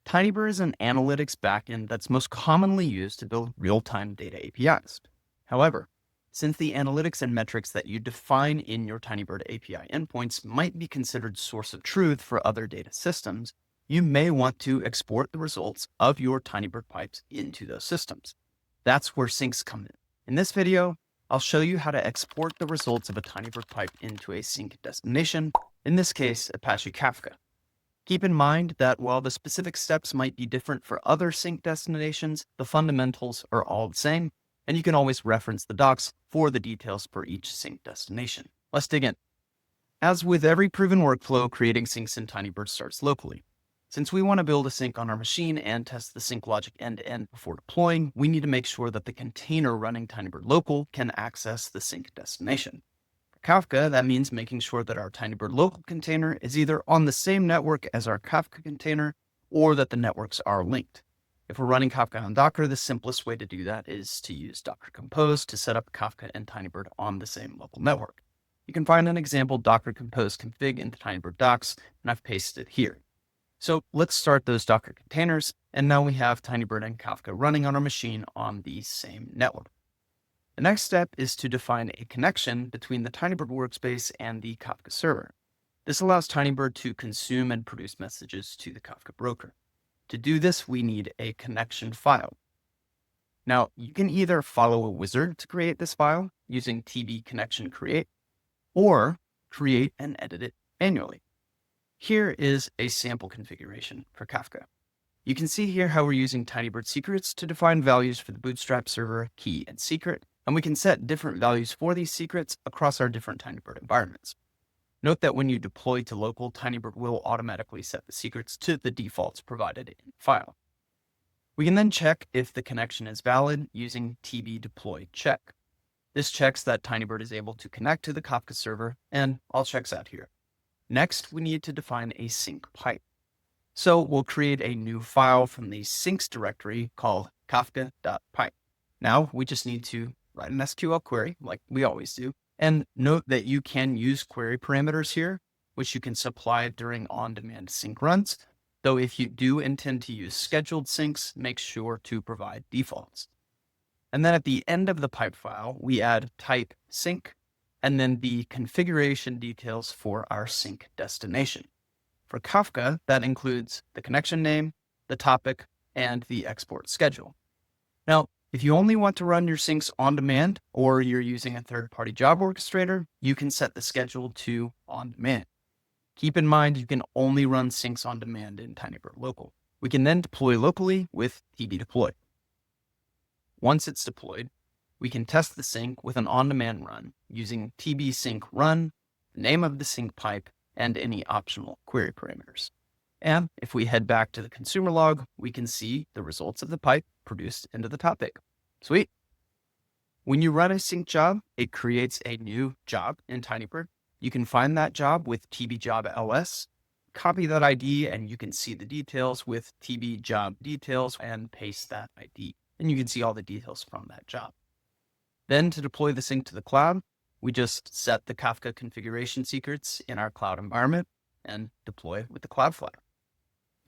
Tinybird is an analytics backend that's most commonly used to build real-time data APIs. However, since the analytics and metrics that you define in your Tinybird API endpoints might be considered source of truth for other data systems, you may want to export the results of your Tinybird pipes into those systems. That's where syncs come in. In this video, I'll show you how to export the results of a Tinybird pipe into a sync destination, in this case, Apache Kafka. Keep in mind that while the specific steps might be different for other sync destinations, the fundamentals are all the same, and you can always reference the docs for the details for each sync destination. Let's dig in. As with every proven workflow, creating syncs in Tinybird starts locally. Since we want to build a sync on our machine and test the sync logic end-to-end before deploying, we need to make sure that the container running Tinybird local can access the sync destination. For Kafka, that means making sure that our Tinybird local container is either on the same network as our Kafka container or that the networks are linked. If we're running Kafka on Docker, the simplest way to do that is to use Docker Compose to set up Kafka and Tinybird on the same local network. You can find an example Docker Compose config in the Tinybird docs, and I've pasted it here. So let's start those Docker containers, and now we have Tinybird and Kafka running on our machine on the same network. The next step is to define a connection between the Tinybird workspace and the Kafka server. This allows Tinybird to consume and produce messages to the Kafka broker. To do this, we need a connection file. Now, you can either follow a wizard to create this file using tb connection create, or create and edit it manually. Here is a sample configuration for Kafka. You can see here how we're using Tinybird secrets to define values for the Bootstrap server, key, and secret, and we can set different values for these secrets across our different Tinybird environments. Note that when you deploy to local, Tinybird will automatically set the secrets to the defaults provided in the file. We can then check if the connection is valid using tb deploy check. This checks that Tinybird is able to connect to the Kafka server, and all checks out here. Next, we need to define a sync pipe. So we'll create a new file from the syncs directory called kafka.pipe. Now we just need to write an SQL query like we always do. And note that you can use query parameters here, which you can supply during on-demand sync runs. Though if you do intend to use scheduled syncs, make sure to provide defaults. And then at the end of the pipe file, we add type sync, and then the configuration details for our sync destination. For Kafka, that includes the connection name, the topic, and the export schedule. Now, if you only want to run your syncs on demand, or you're using a third-party job orchestrator, you can set the schedule to on demand. Keep in mind, you can only run syncs on demand in Tinybird local. We can then deploy locally with tb deploy. Once it's deployed, we can test the sync with an on-demand run using tb sync run, the name of the sync pipe, and any optional query parameters. And if we head back to the consumer log, we can see the results of the pipe produced into the topic. Sweet. When you run a sync job, it creates a new job in Tinybird. You can find that job with tbjobls, copy that ID, and you can see the details with tbjobdetails and paste that ID. And you can see all the details from that job. Then to deploy the sync to the cloud, we just set the Kafka configuration secrets in our cloud environment and deploy with the Cloudflare.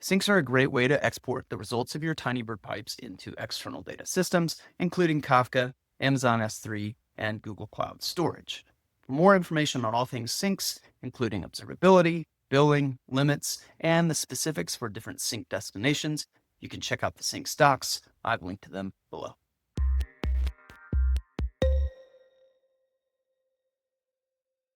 Syncs are a great way to export the results of your Tinybird pipes into external data systems, including Kafka, Amazon S3, and Google Cloud Storage. For more information on all things syncs, including observability, billing, limits, and the specifics for different sync destinations, you can check out the syncs docs. I've linked to them below.